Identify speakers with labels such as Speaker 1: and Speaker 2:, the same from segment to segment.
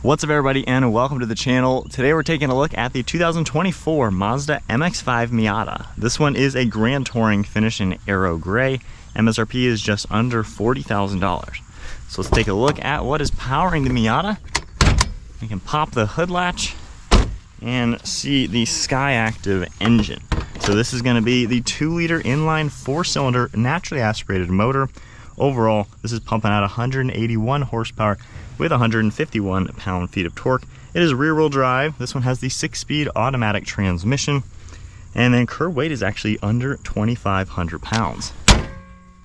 Speaker 1: What's up everybody, and welcome to the channel. Today we're taking a look at the 2024 Mazda MX-5 Miata. This one is a Grand Touring finish in Aero Grey. MSRP is just under $40,000. So let's take a look at what is powering the Miata. We can pop the hood latch and see the Skyactiv engine. So this is going to be the 2-liter inline 4-cylinder naturally aspirated motor. Overall, this is pumping out 181 horsepower with 151 pound-feet of torque. It is rear-wheel drive. This one has the 6-speed automatic transmission, and then curb weight is actually under 2,500 pounds.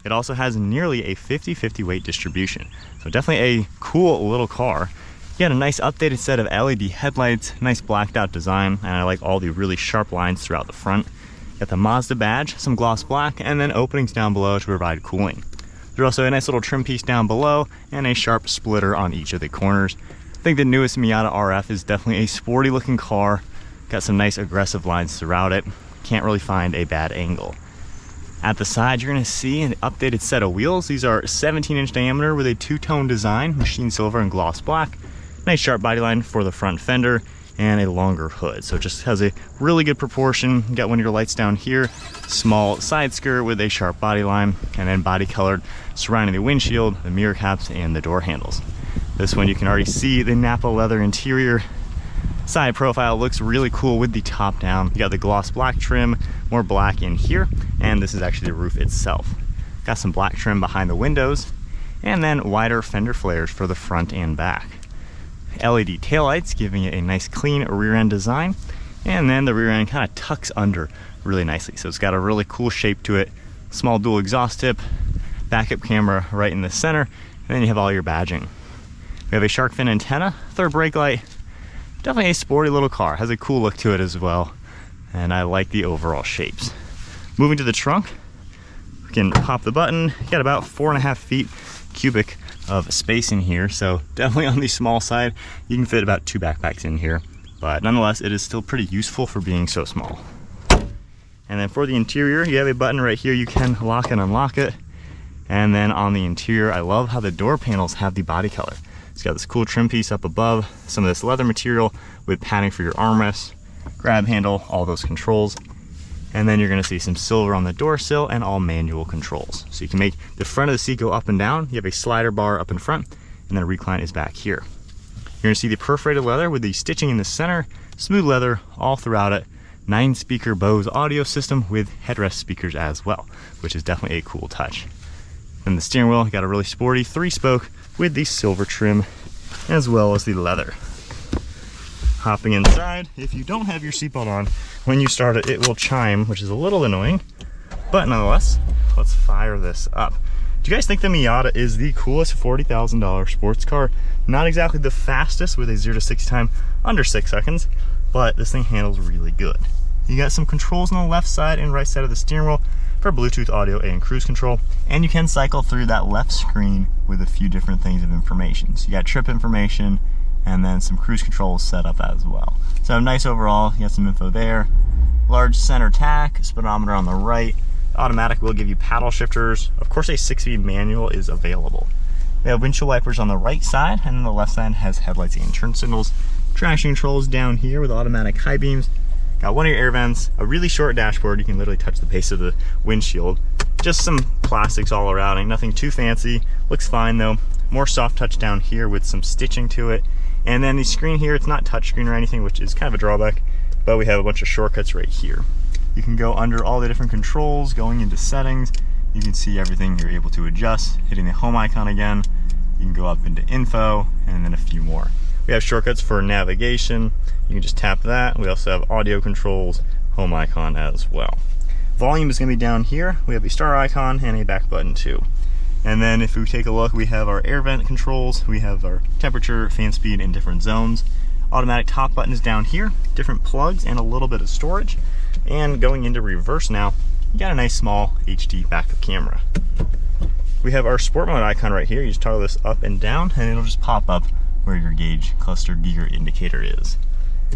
Speaker 1: It also has nearly a 50-50 weight distribution, so definitely a cool little car. You got a nice updated set of LED headlights, nice blacked out design, and I like all the really sharp lines throughout the front. Got the Mazda badge, some gloss black, and then openings down below to provide cooling. There's also a nice little trim piece down below and a sharp splitter on each of the corners. I think the newest Miata RF is definitely a sporty looking car. Got some nice aggressive lines throughout it. Can't really find a bad angle. At the side, you're going to see an updated set of wheels. These are 17-inch diameter with a two-tone design, machine silver and gloss black. Nice sharp body line for the front fender and a longer hood. So it just has a really good proportion. You got one of your lights down here, small side skirt with a sharp body line, and then body colored surrounding the windshield, the mirror caps, and the door handles. This one you can already see the Nappa leather interior. Side profile looks really cool with the top down. You got the gloss black trim, more black in here, and this is actually the roof itself. Got some black trim behind the windows, and then wider fender flares for the front and back. LED taillights giving it a nice clean rear end design, and then the rear end kind of tucks under really nicely, so it's got a really cool shape to it. Small dual exhaust tip, backup camera right in the center, and then you have all your badging. We have a shark fin antenna, third brake light. Definitely a sporty little car, has a cool look to it as well, and I like the overall shapes. Moving to the trunk, we can pop the button. You got about 4.5 feet cubic of space in here, so definitely on the small side. You can fit about 2 backpacks in here, but nonetheless it is still pretty useful for being so small. And then for the interior, you have a button right here. You can lock and unlock it. And then on the interior, I love how the door panels have the body color. It's got this cool trim piece up above, some of this leather material with padding for your armrest, grab handle, all those controls. And then you're going to see some silver on the door sill and all manual controls. So you can make the front of the seat go up and down. You have a slider bar up in front, and then a recline is back here. You're going to see the perforated leather with the stitching in the center, smooth leather all throughout it. 9-speaker Bose audio system with headrest speakers as well, which is definitely a cool touch. Then the steering wheel, got a really sporty 3-spoke with the silver trim as well as the leather. Hopping inside, if you don't have your seatbelt on, when you start it, it will chime, which is a little annoying, but nonetheless, let's fire this up. Do you guys think the Miata is the coolest $40,000 sports car? Not exactly the fastest with a 0 to 60 time under 6 seconds, but this thing handles really good. You got some controls on the left side and right side of the steering wheel for Bluetooth audio and cruise control, and you can cycle through that left screen with a few different things of information. So you got trip information, and then some cruise controls set up as well. So nice overall, you got some info there. Large center tack, speedometer on the right. Automatic will give you paddle shifters. Of course, a 6-speed manual is available. We have windshield wipers on the right side, and then the left side has headlights and turn signals. Traction controls down here with automatic high beams. Got one of your air vents, a really short dashboard. You can literally touch the base of the windshield. Just some plastics all around, ain't nothing too fancy. Looks fine though. More soft touch down here with some stitching to it. And then the screen here, it's not touchscreen or anything, which is kind of a drawback, but we have a bunch of shortcuts right here. You can go under all the different controls, going into settings. You can see everything you're able to adjust. Hitting the home icon again, you can go up into info, and then a few more. We have shortcuts for navigation. You can just tap that. We also have audio controls, home icon as well. Volume is going to be down here. We have a star icon and a back button too. And then if we take a look, we have our air vent controls, we have our temperature, fan speed in different zones. Automatic top button is down here, different plugs and a little bit of storage. And going into reverse now, you got a nice small HD backup camera. We have our sport mode icon right here. You just toggle this up and down and it'll just pop up where your gauge cluster gear indicator is.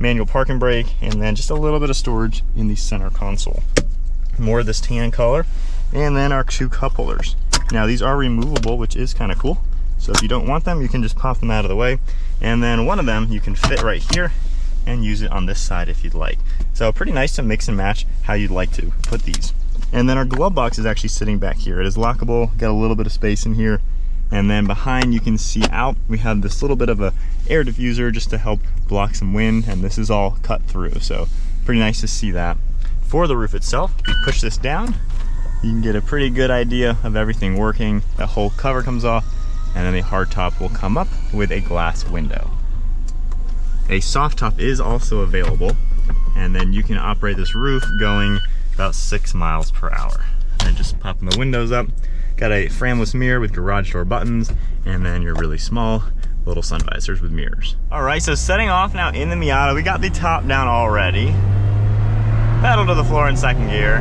Speaker 1: Manual parking brake, and then just a little bit of storage in the center console. More of this tan color, and then our 2 cup holders. Now these are removable, which is kind of cool. So if you don't want them, you can just pop them out of the way. And then one of them you can fit right here and use it on this side if you'd like. So pretty nice to mix and match how you'd like to put these. And then our glove box is actually sitting back here. It is lockable, got a little bit of space in here. And then behind you can see out, we have this little bit of a air diffuser just to help block some wind, and this is all cut through. So pretty nice to see that. For the roof itself, if you push this down, you can get a pretty good idea of everything working. The whole cover comes off, and then the hardtop will come up with a glass window. A soft top is also available, and then you can operate this roof going about 6 miles per hour. And just popping the windows up. Got a frameless mirror with garage door buttons, and then your really small little sun visors with mirrors. All right, so setting off now in the Miata. We got the top down already. Pedal to the floor in second gear.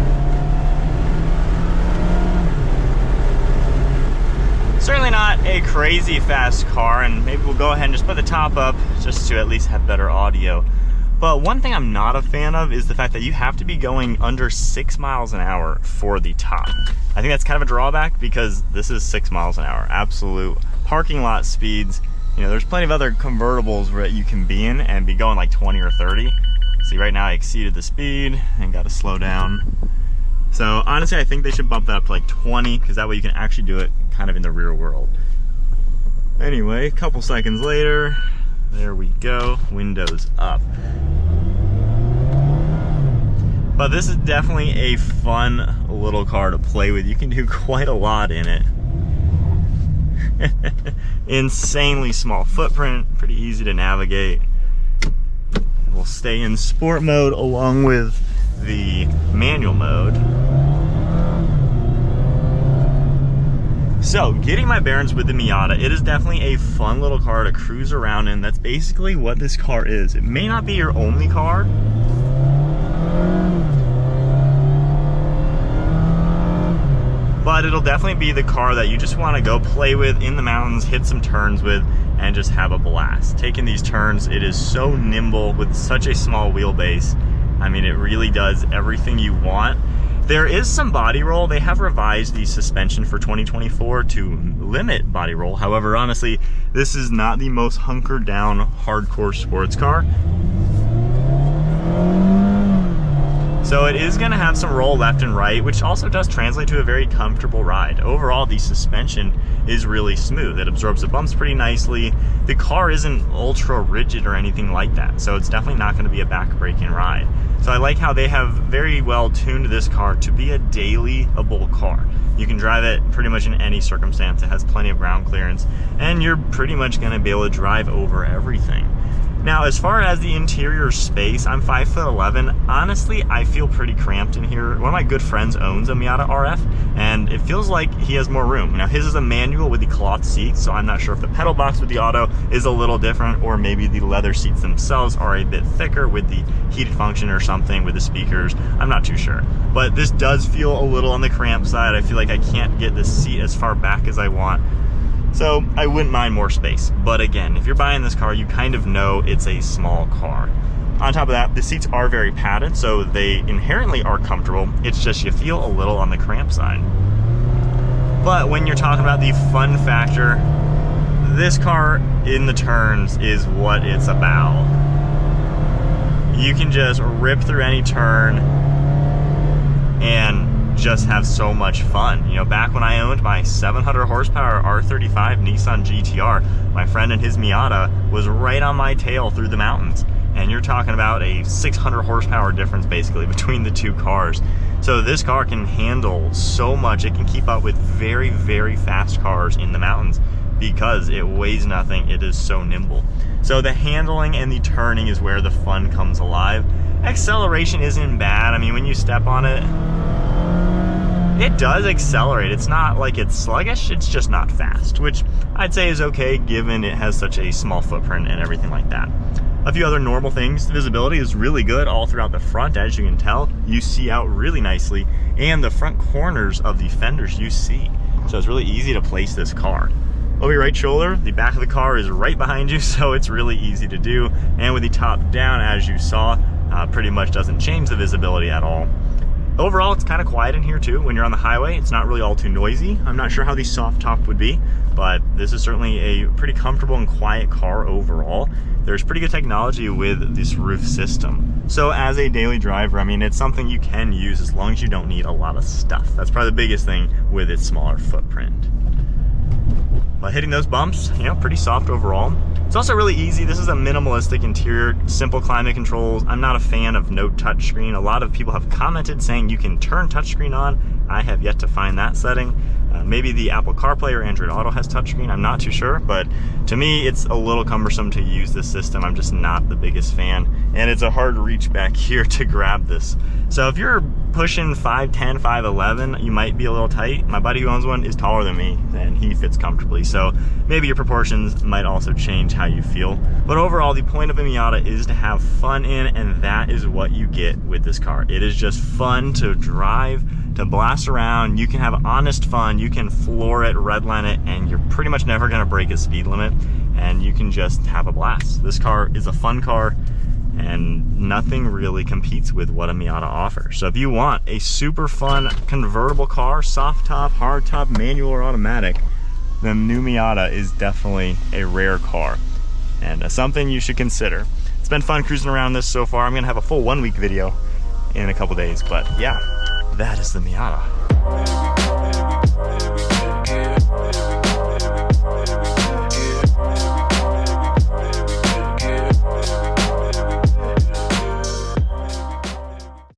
Speaker 1: Certainly not a crazy fast car, and maybe we'll go ahead and just put the top up just to at least have better audio. But one thing I'm not a fan of is the fact that you have to be going under 6 miles an hour for the top. I think that's kind of a drawback because this is 6 miles an hour, absolute parking lot speeds. You know, there's plenty of other convertibles where you can be in and be going like 20 or 30. See, right now I exceeded the speed and got to slow down. So honestly, I think they should bump that up to like 20 because that way you can actually do it kind of in the rear world. Anyway, a couple seconds later, there we go, windows up. But this is definitely a fun little car to play with. You can do quite a lot in it. Insanely small footprint, pretty easy to navigate. We'll stay in sport mode along with the manual mode. So, getting my bearings with the Miata, it is definitely a fun little car to cruise around in. That's basically what this car is. It may not be your only car, but it'll definitely be the car that you just want to go play with in the mountains, hit some turns with, and just have a blast. Taking these turns, it is so nimble with such a small wheelbase. I mean, it really does everything you want. There is some body roll. They have revised the suspension for 2024 to limit body roll. However, honestly, this is not the most hunkered down hardcore sports car. So it is going to have some roll left and right, which also does translate to a very comfortable ride. Overall, the suspension is really smooth. It absorbs the bumps pretty nicely. The car isn't ultra rigid or anything like that, so it's definitely not going to be a back-breaking ride. So I like how they have very well tuned this car to be a daily-able car. You can drive it pretty much in any circumstance. It has plenty of ground clearance, and you're pretty much going to be able to drive over everything. Now, as far as the interior space, I'm 5'11". Honestly, I feel pretty cramped in here. One of my good friends owns a Miata RF, and it feels like he has more room. Now, his is a manual with the cloth seats, so I'm not sure if the pedal box with the auto is a little different, or maybe the leather seats themselves are a bit thicker with the heated function or something with the speakers. I'm not too sure. But this does feel a little on the cramped side. I feel like I can't get the seat as far back as I want. So I wouldn't mind more space. But again, if you're buying this car, you kind of know it's a small car. On top of that, the seats are very padded, so they inherently are comfortable. It's just you feel a little on the cramped side. But when you're talking about the fun factor, this car in the turns is what it's about. You can just rip through any turn and just have so much fun. You know, back when I owned my 700 horsepower R35 Nissan GTR, my friend and his Miata was right on my tail through the mountains. And you're talking about a 600 horsepower difference basically between the two cars. So this car can handle so much. It can keep up with very, very fast cars in the mountains because it weighs nothing. It is so nimble. So the handling and the turning is where the fun comes alive. Acceleration isn't bad. I mean, when you step on it, it does accelerate. It's not like it's sluggish, it's just not fast, which I'd say is okay given it has such a small footprint and everything like that. A few other normal things. The visibility is really good all throughout the front, as you can tell. You see out really nicely, and the front corners of the fenders you see. So it's really easy to place this car. Over your right shoulder, the back of the car is right behind you, so it's really easy to do. And with the top down, as you saw, pretty much doesn't change the visibility at all. Overall, it's kind of quiet in here too. When you're on the highway, it's not really all too noisy. I'm not sure how the soft top would be. but this is certainly a pretty comfortable and quiet car overall. There's pretty good technology with this roof system. So as a daily driver, I mean, it's something you can use as long as you don't need a lot of stuff. That's probably the biggest thing with its smaller footprint. But hitting those bumps, you know, pretty soft overall. It's also really easy. This is a minimalistic interior, simple climate controls. I'm not a fan of no touchscreen. A lot of people have commented saying you can turn touchscreen on. I have yet to find that setting. Maybe the Apple CarPlay or Android Auto has touchscreen, I'm not too sure, but to me it's a little cumbersome to use this system. I'm just not the biggest fan, and it's a hard reach back here to grab this. So if you're pushing 5'10", 5'11", you might be a little tight. My buddy who owns one is taller than me, and he fits comfortably, so maybe your proportions might also change how you feel. But overall, the point of a Miata is to have fun in, and that is what you get with this car. It is just fun to drive, to blast around. You can have honest fun, you can floor it, redline it, and you're pretty much never gonna break a speed limit, and you can just have a blast. This car is a fun car, and nothing really competes with what a Miata offers. So if you want a super fun convertible car, soft top, hard top, manual or automatic, the new Miata is definitely a rare car, and something you should consider. It's been fun cruising around this so far. I'm gonna have a full 1 week video in a couple days, but yeah, that is the Miata.